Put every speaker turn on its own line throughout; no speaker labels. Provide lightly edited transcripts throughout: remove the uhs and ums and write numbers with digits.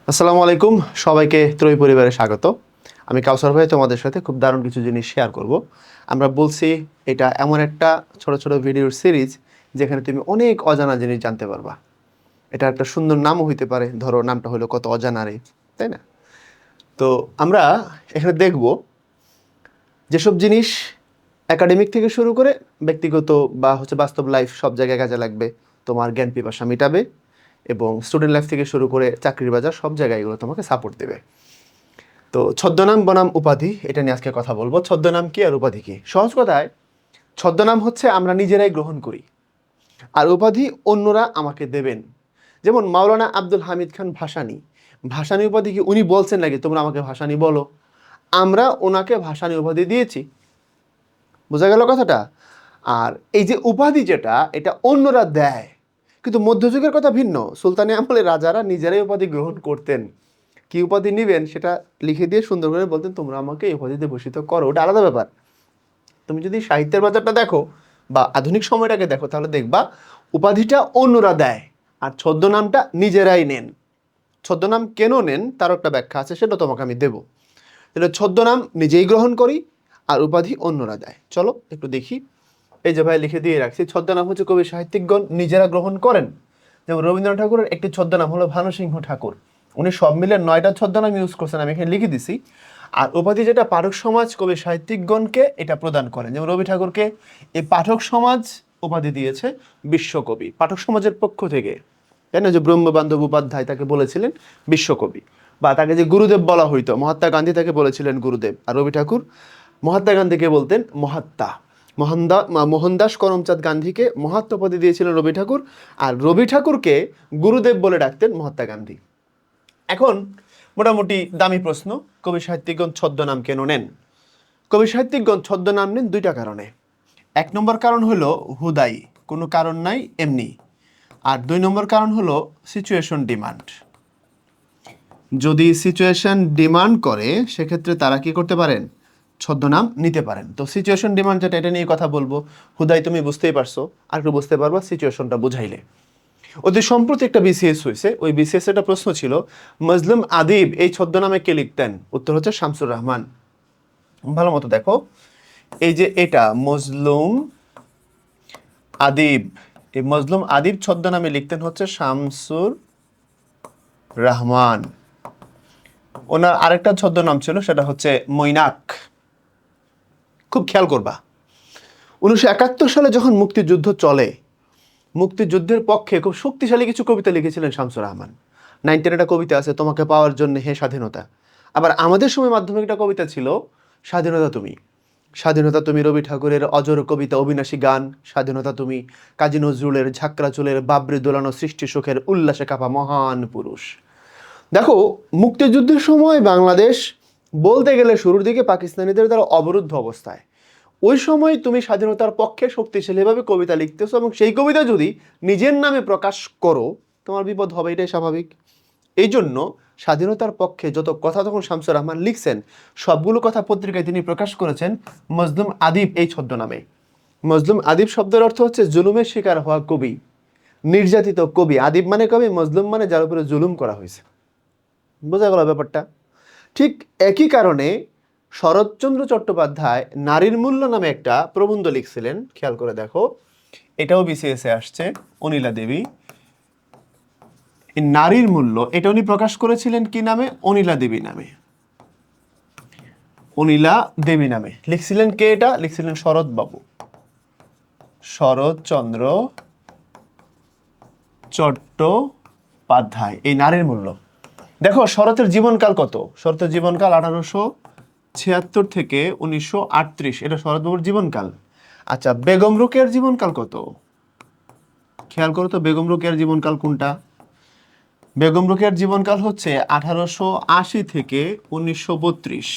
আসসালামু আলাইকুম, সবাইকে ত্রয়ী পরিবারে স্বাগত। আমি কাউসার ভাই তোমাদের সাথে খুব দারুণ কিছু জিনিস শেয়ার করব। আমরা বলছি এটা এমন একটা ছোট ছোট ভিডিওর সিরিজ যেখানে তুমি অনেক অজানা জিনিস জানতে পারবা। এটা একটা সুন্দর নামও হইতে পারে, ধরো নামটা হলো কত অজানা রে, তাই না? তো আমরা এখানে দেখব যেসব জিনিস একাডেমিক থেকে শুরু করে ব্যক্তিগত বা বাস্তব লাইফ সব জায়গায় কাজে লাগবে, তোমার জ্ঞান পিপাসা মিটাবে এবং স্টুডেন্ট লাইফ থেকে শুরু করে চাকরির বাজার সব জায়গায় এগুলো তোমাকে সাপোর্ট দেবে। তো ছদ্মনাম বনাম উপাধি এটা নিয়ে আজকে কথা বলবো। ছদ্মনাম কি আর উপাধি কি? সহজ কথায়, ছদ্মনাম হচ্ছে আমরা নিজেরাই গ্রহণ করি, আর উপাধি অন্যরা আমাকে দেবেন। যেমন মাওলানা আব্দুল হামিদ খান ভাসানী, ভাসানী উপাধি কি উনি বলছেন নাকি তোমরা আমাকে ভাসানী বলো? আমরা ওনাকে ভাসানী উপাধি দিয়েছি। বোঝা গেল কথাটা? আর এই যে উপাধি যেটা, এটা অন্যরা দেয়। কিন্তু মধ্যযুগের কথা ভিন্ন। সুলতানি আমলে রাজারা নিজেরাই উপাধি গ্রহণ করতেন। কি উপাধি নেবেন সেটা লিখে দিয়ে সুন্দর করে বলতেন তোমরা আমাকে এই উপাধিতে ভূষিত করো, ওটা আলাদা ব্যাপার। তুমি যদি সাহিত্যের বাজারটা দেখো বা আধুনিক সময়টাকে দেখো, তাহলে দেখবা উপাধিটা অন্যরা দেয় আর ছদ্মনামটা নিজেরাই নেন। ছদ্মনাম কেন নেন তার একটা ব্যাখ্যা আছে, সেটা তোমাকে আমি দেবো। তাহলে ছদ্মনাম নিজেই গ্রহণ করি আর উপাধি অন্যরা দেয়। চলো একটু দেখি। এই যে ভাই লিখে দিয়ে রাখছি, ছদ্মনাম হচ্ছে কবি সাহিত্যিকগণ নিজেরা গ্রহণ করেন। যেমন রবীন্দ্রনাথ ঠাকুরের একটি ছদ্মনাম হলো ভানুসিংহ ঠাকুর, উনি সব মিলে 9টা ছদ্মনাম ইউজ করছেন, আমি এখানে লিখে দিছি। আর উপাধি যেটা পাঠক সমাজ কবি সাহিত্যিকগণকে এটা প্রদান করেন। যেমন রবি ঠাকুরকে এই পাঠক সমাজ উপাধি দিয়েছে বিশ্বকবি, পাঠক সমাজের পক্ষ থেকে, তাই না? যে ব্রহ্মবান্ধব উপাধ্যায় তাকে বলেছিলেন বিশ্বকবি, বা তাকে যে গুরুদেব বলা হইতো, মহাত্মা গান্ধী তাকে বলেছিলেন গুরুদেব, আর রবি ঠাকুর মহাত্মা গান্ধীকে বলতেন মহাত্মা। মোহনদাস করমচাঁদ গান্ধীকে মহাত্মা উপাধি দিয়েছিলেন রবি ঠাকুর, আর রবি ঠাকুরকে গুরুদেব বলে ডাকতেন মহাত্মা গান্ধী। এখন মোটামুটি দামি প্রশ্ন, কবি সাহিত্যিকগণ ছদ্মনাম কেন নেন? কবি সাহিত্যিকগণ ছদ্মনাম নেন দুইটা কারণে। এক নম্বর কারণ হলো হুদাই, কোনো কারণ নাই এমনি। আর দুই নম্বর কারণ হলো সিচুয়েশন ডিমান্ড। যদি সিচুয়েশন ডিমান্ড করে সেক্ষেত্রে তারা কি করতে পারেন? ছদ্মনাম নিতে পারেন। তো সিচুয়েশন ডিমান্ড যেটা, এটা নিয়ে কথা বলবো। হুদাই তুমি বুঝতেই পারছো, আর একটু বুঝতে পারবা সিচুয়েশনটা বুঝাইলে। অতি সম্প্রতি একটা বিসিএস হয়েছে, ওই বিসিএস একটা প্রশ্ন ছিল মজলুম আদিব এই ছদ্মনামে কে লিখতেন? উত্তর হচ্ছে শামসুর রহমান। ভালো মতো দেখো, এই যে এটা মজলুম আদিব, এই মজলুম আদিব ছদ্মনামে লিখতেন হচ্ছে শামসুর রহমান। ওনার আরেকটা ছদ্মনাম ছিল, সেটা হচ্ছে মৈনাক। খুব খেয়াল করবা, 1971 সালে যখন মুক্তিযুদ্ধ চলে, মুক্তিযুদ্ধের পক্ষে খুব শক্তিশালী কিছু কবিতা লিখেছিলেন শামসুর রহমান। 9-10 একটা কবিতা আছে, তোমাকে পাওয়ার জন্য হে স্বাধীনতা। আবার আমাদের সময় মাধ্যমিক একটা কবিতা ছিল স্বাধীনতা তুমি। স্বাধীনতা তুমি রবি ঠাকুরের অজর কবিতা অবিনাশী গান, স্বাধীনতা তুমি কাজী নজরুলের ঝাঁকড়া চুলের বাবরি দোলানো সৃষ্টি সুখের উল্লাসে কাপা মহান পুরুষ। দেখো, মুক্তিযুদ্ধের সময় বাংলাদেশ বলতে গেলে শুরুর দিকে পাকিস্তানিদের দ্বারা অবরুদ্ধ অবস্থায়। ওই সময় তুমি স্বাধীনতার পক্ষে শক্তিশালীভাবে কবিতা লিখতেছো এবং সেই কবিতা যদি নিজের নামে প্রকাশ করো, তোমার বিপদ হবে, এটাই স্বাভাবিক। এই জন্য স্বাধীনতার পক্ষে যত কথা তখন শামসুর রহমান লিখছেন, সবগুলো কথা পত্রিকায় তিনি প্রকাশ করেছেন মজলুম আদিব এই ছদ্মনামে। মজলুম আদিব শব্দের অর্থ হচ্ছে জুলুমের শিকার হওয়া কবি, নির্যাতিত কবি। আদিব মানে কবি, মজলুম মানে যার উপরে জুলুম করা হয়েছে। বোঝা গেল ব্যাপারটা? ঠিক একই কারণে শরৎচন্দ্র চট্টোপাধ্যায় নারীর মূল্য নামে একটা প্রবন্ধ লিখছিলেন, খেয়াল করে দেখো, এটাও বিসিএসে আসছে। অনিলা দেবী, এই নারীর মূল্য, এটা উনি প্রকাশ করেছিলেন কি নামে? অনিলা দেবী নামে। অনিলা দেবী নামে লিখছিলেন কে? এটা লিখছিলেন শরৎবাবু, শরৎচন্দ্র চট্টোপাধ্যায়। এই নারীর মূল্য দেখো, শরতের জীবনকাল কত? শরতের জীবনকাল 1876 থেকে 1938, এটা শরৎবাবুর জীবনকাল। আচ্ছা, বেগম রোকেয়ার জীবনকাল কত? খেয়াল করো তো, বেগম রোকেয়ার জীবনকাল কোনটা? বেগম রোকেয়ার জীবনকাল হচ্ছে 1880 থেকে 1932।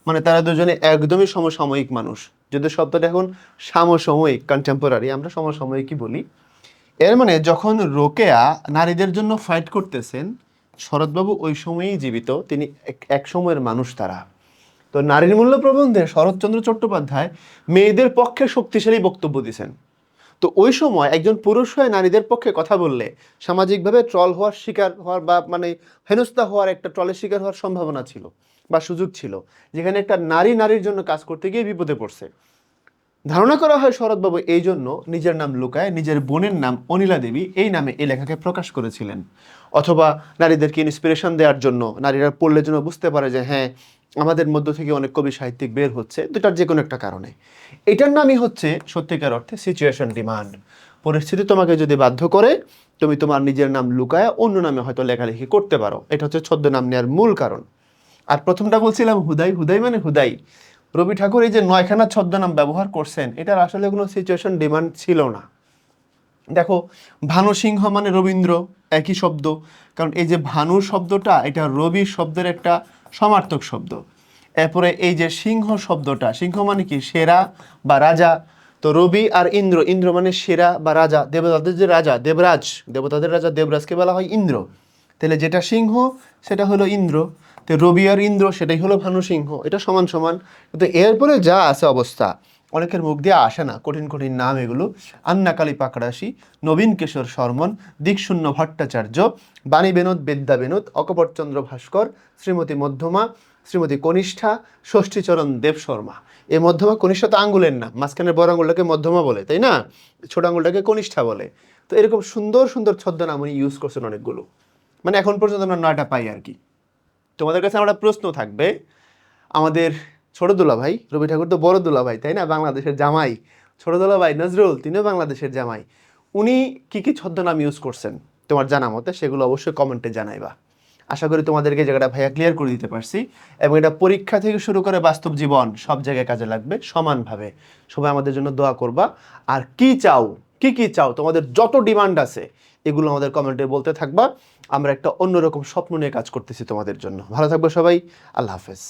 মানে তারা দুজনে একদমই সমসাময়িক মানুষ। যদি শব্দটা এখন সমসাময়িক, কন্টেম্পোরারি, আমরা সমসাময়িকই বলি। এর মানে যখন রোকেয়া নারীদের জন্য ফাইট করতেছেন, শরৎবাবু ওই সময়েই জীবিত, তিনি এক সময়ের মানুষ তারা। তো নারীর মূল্য প্রবন্ধে শরৎচন্দ্র চট্টোপাধ্যায় মেয়েদের পক্ষে শক্তিশালী বক্তব্য দিয়েছেন। তো ওই সময় একজন পুরুষ হয়ে নারীদের পক্ষে কথা বললে সামাজিকভাবে ট্রল হওয়ার শিকার হওয়ার বা মানে হেনস্থা হওয়ার একটা ট্রলের শিকার হওয়ার সম্ভাবনা ছিল বা সুযোগ ছিল, যেখানে একটা নারী নারীর জন্য কাজ করতে গিয়ে বিপদে পড়ছে। ধারণা করা হয় শরৎবাবু এই জন্য নিজের নাম লুকায় নিজের বোনের নাম অনিলা দেবী এই নামে এই লেখাকে প্রকাশ করেছিলেন, অথবা নারীদেরকে ইন্সপিরেশন দেওয়ার জন্য, নারীরা পড়লে যেন বুঝতে পারে যে হ্যাঁ আমাদের মধ্য থেকে অনেক কবি সাহিত্যিক বের হচ্ছে, দুটার যে কোনো একটা কারণে। এটার নামই হচ্ছে সত্যিকার অর্থে সিচুয়েশন ডিমান্ড। পরিস্থিতি তোমাকে যদি বাধ্য করে তুমি তোমার নিজের নাম লুকায় অন্য নামে হয়তো লেখালেখি করতে পারো, এটা হচ্ছে ছদ্মনাম নেওয়ার মূল কারণ। আর প্রথমটা বলছিলাম হুদাই, হুদাই মানে হুদাই। রবি ঠাকুর এই যে 9খানা ছদ্মনাম ব্যবহার করছেন, এটার আসলে কোনো সিচুয়েশন ডিমান্ড ছিল না। দেখো, ভানু সিংহ মানে রবীন্দ্র, একই শব্দ, কারণ এই যে ভানু শব্দটা এটা রবি শব্দের একটা সমার্থক শব্দ। এরপরে এই যে সিংহ শব্দটা, সিংহ মানে কি সেরা বা রাজা, তো রবি আর ইন্দ্র, ইন্দ্র মানে সেরা বা রাজা, দেবতাদের যে রাজা দেবরাজ, দেবতাদের রাজা দেবরাজকে বলা হয় ইন্দ্র, তাহলে যেটা সিংহ সেটা হলো ইন্দ্র, তো রবি আর ইন্দ্র সেটাই হলো ভানু সিংহ, এটা সমান সমান। কিন্তু এরপরে যা আছে অবস্থা অনেকের মুখ দিয়ে আসে না, কঠিন কঠিন নাম এগুলো: আন্নাকালী পাকড়াশি, নবীন কিশোর শর্মন, দিকশূন্য ভট্টাচার্য, বাণী বেনোদ, বেদ্যা বেনোদ, অকপটচন্দ্র ভাস্কর, শ্রীমতী মধ্যমা, শ্রীমতী কনিষ্ঠা, ষষ্ঠীচরণ দেব শর্মা। এই মধ্যমা কনিষ্ঠা তো আঙ্গুলের নাম, মাঝখানের বড় আঙ্গুলটাকে মধ্যমা বলে, তাই না? ছোট আঙ্গুলটাকে কনিষ্ঠা বলে। তো এরকম সুন্দর সুন্দর ছদ্মনাম উনি ইউজ করছেন অনেকগুলো, মানে এখন পর্যন্ত আমরা 9টা পাই আর কি। তোমাদের কাছে আমার একটা প্রশ্ন থাকবে, আমাদের ছোট দুলাভাই রবি ঠাকুর তো বড় দুলাভাই, তাই না, বাংলাদেশের জামাই, ছোট দুলাভাই নজরুল তিনিও বাংলাদেশের জামাই, উনি কি কি ছদ্মনাম ইউজ করছেন তোমার জানা মতে সেগুলো অবশ্যই কমেন্টে জানাইবা। আশা করি তোমাদেরকে জায়গাটা ভাইয়া ক্লিয়ার করে দিতে পারছি, এবং এটা পরীক্ষা থেকে শুরু করে বাস্তব জীবন সব জায়গায় কাজে লাগবে সমানভাবে। সবাই আমাদের জন্য দোয়া করবা। আর কি চাও, কি কি চাও, তোমাদের যত ডিমান্ড আছে এগুলো আমাদের কমেন্টে বলতে থাকবা। আমরা একটা অন্যরকম স্বপ্ন নিয়ে কাজ করতেছি তোমাদের জন্য। ভালো থাকবে সবাই, আল্লাহ হাফেজ।